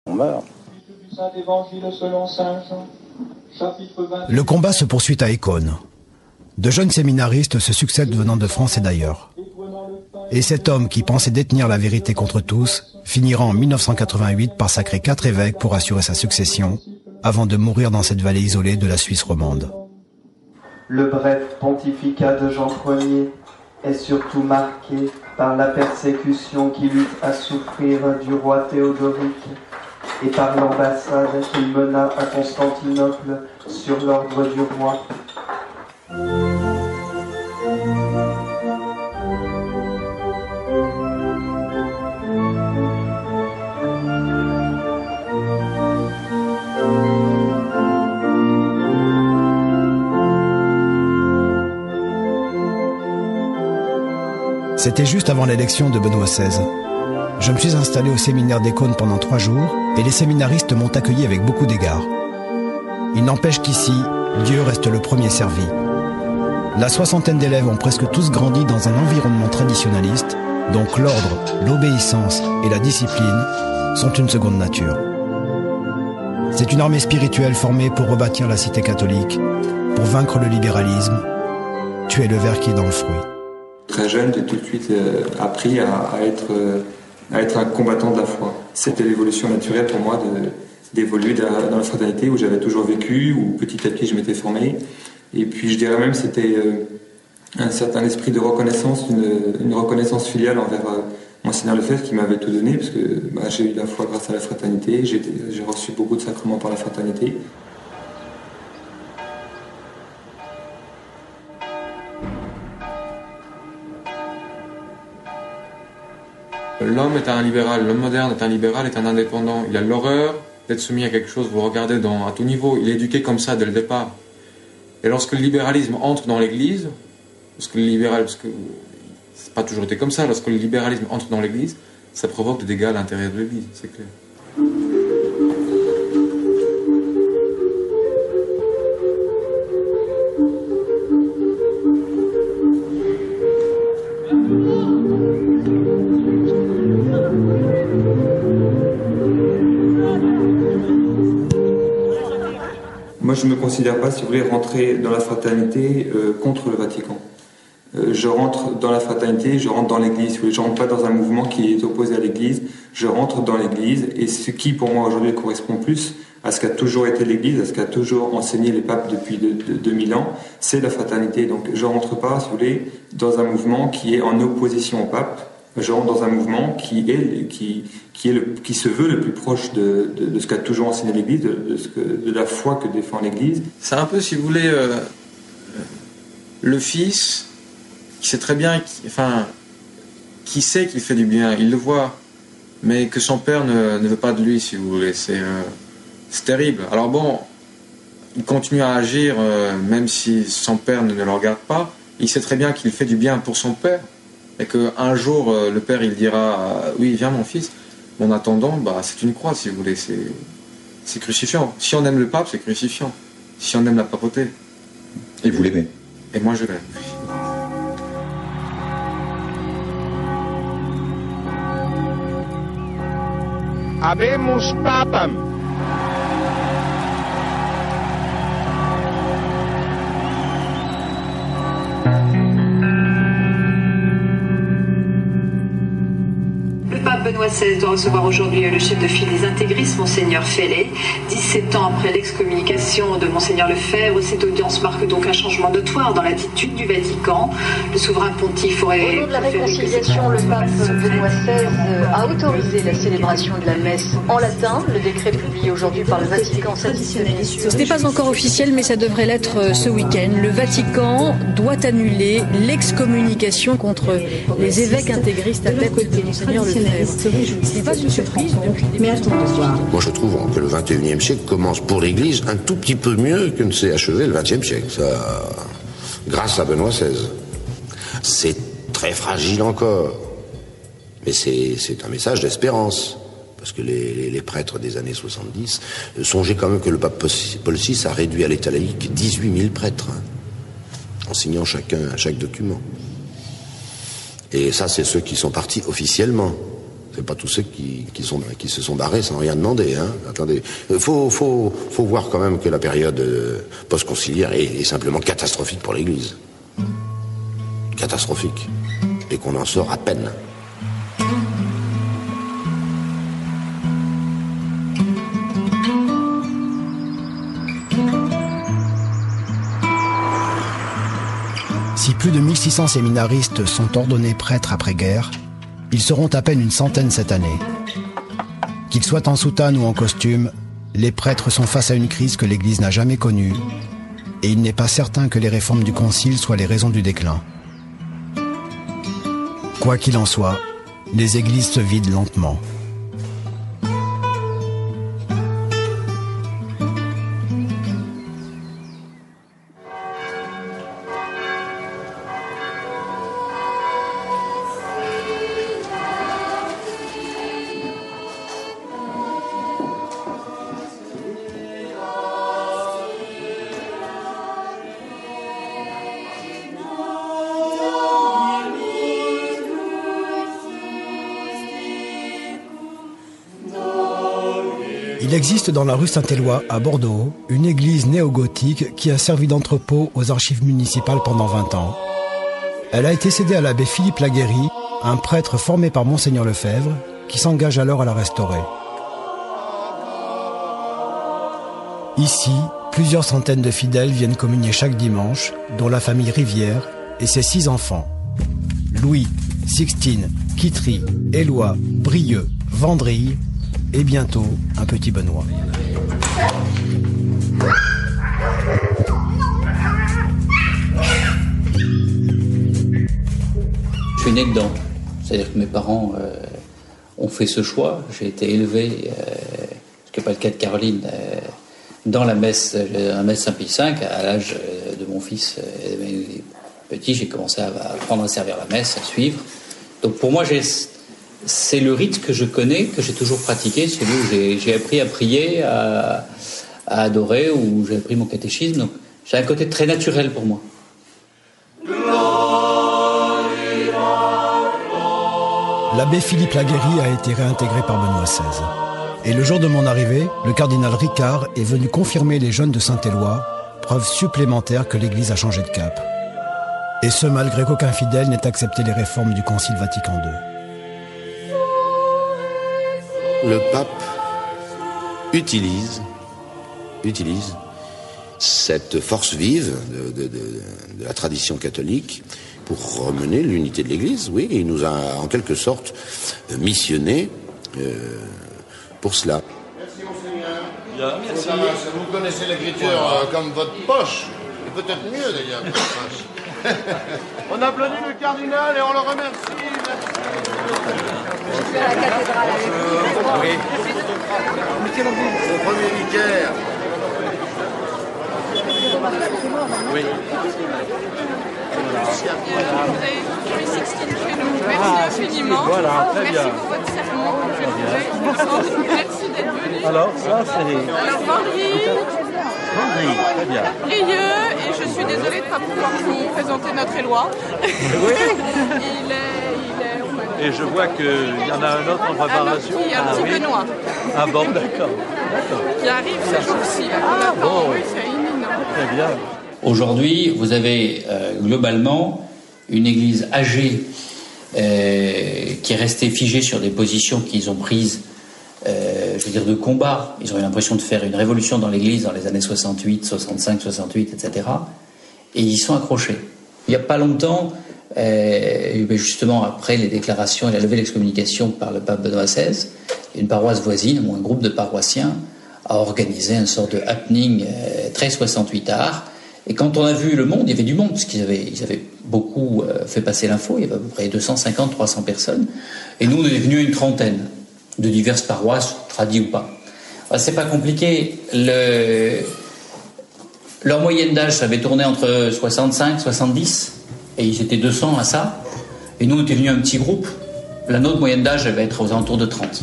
On meurt. Le combat se poursuit à Écône. De jeunes séminaristes se succèdent venant de France et d'ailleurs. Et cet homme qui pensait détenir la vérité contre tous finira en 1988 par sacrer 4 évêques pour assurer sa succession, avant de mourir dans cette vallée isolée de la Suisse romande. Le bref pontificat de Jean Ier est surtout marqué par la persécution qu'il eut à souffrir du roi Théodoric et par l'ambassade qu'il mena à Constantinople sur l'ordre du roi. C'était juste avant l'élection de Benoît XVI. Je me suis installé au séminaire d'Écône pendant 3 jours et les séminaristes m'ont accueilli avec beaucoup d'égards. Il n'empêche qu'ici, Dieu reste le premier servi. La 60aine d'élèves ont presque tous grandi dans un environnement traditionnaliste, donc l'ordre, l'obéissance et la discipline sont une seconde nature. C'est une armée spirituelle formée pour rebâtir la cité catholique, pour vaincre le libéralisme, tuer le ver qui est dans le fruit. Très jeune, j'ai tout de suite appris à être un combattant de la foi. C'était l'évolution naturelle pour moi d'évoluer dans la fraternité où j'avais toujours vécu, où petit à petit je m'étais formé. Et puis je dirais même c'était un certain esprit de reconnaissance, une reconnaissance filiale envers Monseigneur Lefebvre qui m'avait tout donné, parce que j'ai eu la foi grâce à la fraternité, j'ai reçu beaucoup de sacrements par la fraternité. L'homme est un libéral, l'homme moderne est un libéral, est un indépendant. Il a l'horreur d'être soumis à quelque chose, vous regardez à tout niveau, il est éduqué comme ça dès le départ. Et lorsque le libéralisme entre dans l'Église, parce que c'est pas toujours été comme ça, lorsque le libéralisme entre dans l'Église, ça provoque des dégâts à l'intérieur de l'Église, c'est clair. Moi, je ne me considère pas, si vous voulez, rentrer dans la fraternité contre le Vatican. Je rentre dans la fraternité, je rentre dans l'Église. Je ne rentre pas dans un mouvement qui est opposé à l'Église. Je rentre dans l'Église et ce qui, pour moi, aujourd'hui, correspond plus à ce qu'a toujours été l'Église, à ce qu'a toujours enseigné les papes depuis 2000 ans, c'est la fraternité. Donc, je ne rentre pas, si vous voulez, dans un mouvement qui est en opposition au pape. Je rentre dans un mouvement qui se veut le plus proche de ce qu'a toujours enseigné l'Église, de la foi que défend l'Église. C'est un peu, si vous voulez, le fils qui sait très bien, qui sait qu'il fait du bien, il le voit, mais que son père ne veut pas de lui, si vous voulez. C'est terrible. Alors bon, il continue à agir, même si son père ne le regarde pas. Il sait très bien qu'il fait du bien pour son père. Et qu'un jour, le père, il dira « Oui, viens mon fils ». En attendant, c'est une croix, si vous voulez. C'est crucifiant. Si on aime le pape, c'est crucifiant. Si on aime la papauté. Et vous l'aimez? Et moi, je l'aime. Habemus papam. Benoît XVI doit recevoir aujourd'hui le chef de file des intégristes, Monseigneur Fellet. 17 ans après l'excommunication de Monseigneur Lefebvre, cette audience marque donc un changement notoire dans l'attitude du Vatican. Le souverain pontife aurait... Au nom de la réconciliation, le pape Benoît XVI a autorisé la célébration de la messe en latin. Le décret publié aujourd'hui par le Vatican satisfait. Ce n'est pas encore officiel, mais ça devrait l'être ce week-end. Le Vatican doit annuler l'excommunication contre les évêques intégristes à tête de Monseigneur Lefebvre. Ce n'est pas une surprise depuis des mois. Moi, je trouve que le XXIe siècle commence pour l'Église un tout petit peu mieux que ne s'est achevé le XXe siècle. Ça, grâce à Benoît XVI. C'est très fragile encore. Mais c'est un message d'espérance. Parce que les prêtres des années 70, songez quand même que le pape Paul VI a réduit à l'état laïque 18 000 prêtres, en signant chaque document. Et ça, c'est ceux qui sont partis officiellement. C'est pas tous ceux qui se sont barrés sans rien demander. Hein. Attendez, faut voir quand même que la période post-conciliaire est simplement catastrophique pour l'Église. Catastrophique. Et qu'on en sort à peine. Si plus de 1600 séminaristes sont ordonnés prêtres après-guerre, ils seront à peine une centaine cette année. Qu'ils soient en soutane ou en costume, les prêtres sont face à une crise que l'Église n'a jamais connue, et il n'est pas certain que les réformes du Concile soient les raisons du déclin. Quoi qu'il en soit, les églises se vident lentement. Il existe dans la rue Saint-Éloi, à Bordeaux, une église néo-gothique qui a servi d'entrepôt aux archives municipales pendant 20 ans. Elle a été cédée à l'abbé Philippe Laguéry, un prêtre formé par Monseigneur Lefebvre, qui s'engage alors à la restaurer. Ici, plusieurs centaines de fidèles viennent communier chaque dimanche, dont la famille Rivière et ses 6 enfants. Louis, Sixtine, Quitry, Éloi, Brieux, Vendrille, et bientôt un petit Benoît. Je suis né dedans. C'est-à-dire que mes parents ont fait ce choix. J'ai été élevé, ce qui n'est pas le cas de Caroline, dans la messe Saint-Pie V. À l'âge de mon fils petit, j'ai commencé à apprendre à servir la messe, à suivre. Donc pour moi, c'est le rite que je connais, que j'ai toujours pratiqué, celui où j'ai appris à prier, à adorer, où j'ai appris mon catéchisme. Donc j'ai un côté très naturel pour moi. L'abbé Philippe Laguéry a été réintégré par Benoît XVI. Et le jour de mon arrivée, le cardinal Ricard est venu confirmer les jeunes de Saint-Éloi, preuve supplémentaire que l'Église a changé de cap. Et ce malgré qu'aucun fidèle n'ait accepté les réformes du Concile Vatican II. Le pape utilise cette force vive de la tradition catholique pour remener l'unité de l'Église. Oui, il nous a en quelque sorte missionné pour cela. Merci Monseigneur. Bien, merci. Vous connaissez l'Écriture comme votre poche, et peut-être mieux d'ailleurs que votre poche. On applaudit le cardinal et on le remercie. Je suis à la cathédrale. Oui. Au premier vicaire. Oui. Merci infiniment. Voilà, très bien. Merci pour votre serment, comme je le trouvais. Merci d'être venu. Alors, ça, c'est... Alors, Vendrille, très bien. Rieux, et je suis désolée de ne pas pouvoir vous présenter notre Éloi. Oui. Il est au Manoir. Et je vois qu'il y en a un autre en préparation. Un petit Benoît. Ah bon, d'accord. Qui arrive ce jour-ci. Ah bon, oui, c'est imminent. Très bien. Aujourd'hui, vous avez globalement une église âgée qui est restée figée sur des positions qu'ils ont prises, je veux dire, de combat. Ils ont eu l'impression de faire une révolution dans l'église dans les années 68, 65, 68, etc. Et ils y sont accrochés. Il n'y a pas longtemps, justement après les déclarations et la levée de l'excommunication par le pape Benoît XVI, une paroisse voisine, ou un groupe de paroissiens, a organisé une sorte de happening très 68 art. Et quand on a vu le monde, il y avait du monde, parce qu'ils avaient beaucoup fait passer l'info, il y avait à peu près 250, 300 personnes. Et nous, on est venus une trentaine, de diverses paroisses, tradies ou pas. Alors, c'est pas compliqué. Leur moyenne d'âge, ça avait tourné entre 65, 70, et ils étaient 200 à ça. Et nous, on était venus un petit groupe. La nôtre moyenne d'âge, elle va être aux alentours de 30.